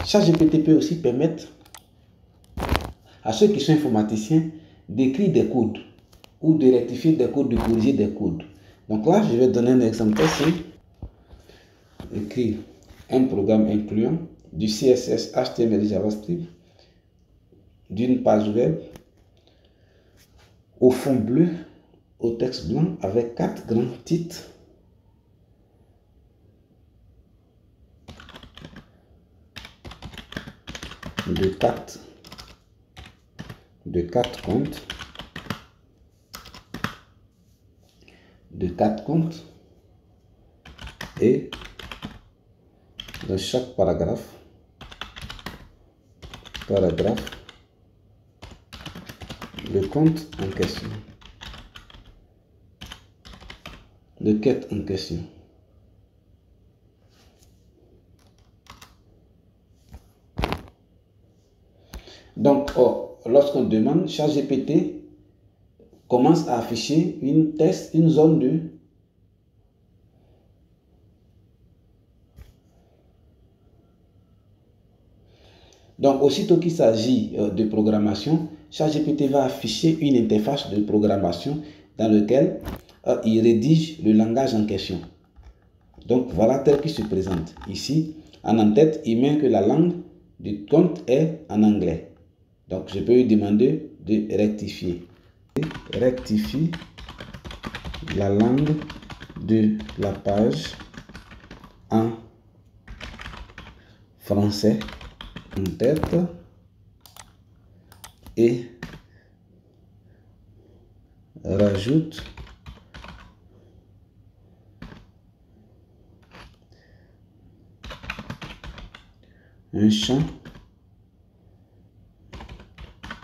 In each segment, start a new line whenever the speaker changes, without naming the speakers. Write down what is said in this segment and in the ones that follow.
ChatGPT peut aussi permettre à ceux qui sont informaticiens d'écrire des codes ou de rectifier des codes, de corriger des codes. Donc là, je vais donner un exemple très simple. Écrire un programme incluant du CSS, HTML et JavaScript d'une page web au fond bleu, au texte blanc avec 4 grands titres. De 4 comptes. De 4 comptes. Et dans chaque paragraphe, le compte en question, le quête en question. Donc, lorsqu'on demande, ChatGPT commence à afficher une zone de Donc, aussitôt qu'il s'agit de programmation, ChatGPT va afficher une interface de programmation dans laquelle il rédige le langage en question. Donc, voilà tel qu'il se présente. Ici, en en-tête, il met que la langue du compte est en anglais. Donc, je peux lui demander de rectifier. Rectifie la langue de la page en français en tête et rajoute un champ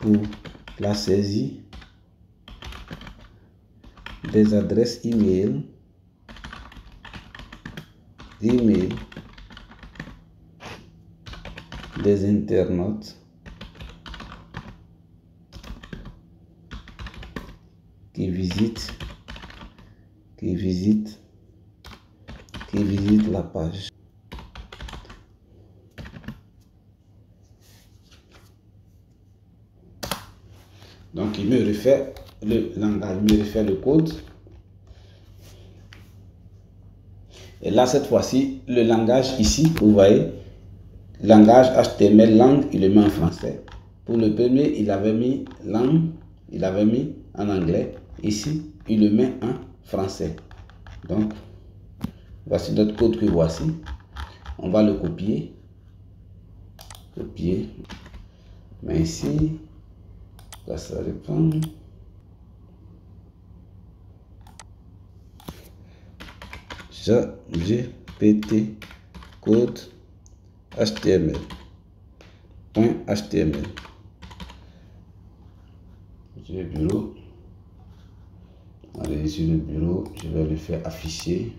pour la saisie des adresses email des internautes qui visitent la page. Donc il me refait le langage, il me refait le code. Et là, cette fois-ci, le langage ici, vous voyez, langage HTML, langue, il le met en français. Pour le premier, il avait mis langue, il avait mis en anglais. Ici, il le met en français. Donc, voici notre code que voici. On va le copier. Mais ici, là, ça répond. ChatGPT code HTML. .html. Sur le bureau. Allez, sur le bureau, je vais le faire afficher.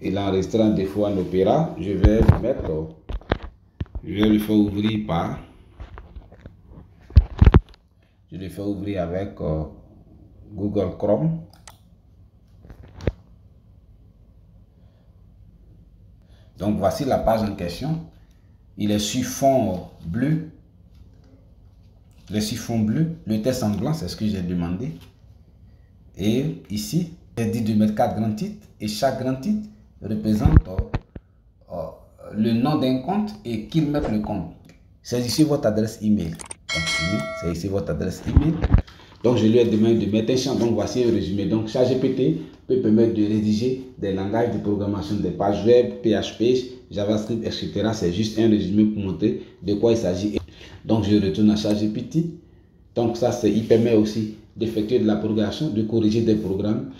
Et l'enregistrant des fois en Opera, je vais le mettre. Je vais le faire ouvrir par. Je le fais ouvrir avec Google Chrome. Donc voici la page en question. Il est sur fond bleu. Il est sur fond bleu. Le texte en blanc, c'est ce que j'ai demandé. Et ici, j'ai dit de mettre 4 grands titres. Et chaque grand titre représente le nom d'un compte et qu'il mette le compte. C'est ici votre adresse email. C'est ici votre adresse email. Donc je lui ai demandé de mettre un champ. Donc voici un résumé. Donc ChatGPT peut permettre de rédiger des langages de programmation, des pages web, PHP, JavaScript, etc. C'est juste un résumé pour montrer de quoi il s'agit. Donc je retourne à ChatGPT. Donc ça, il permet aussi d'effectuer de la progression, de corriger des programmes.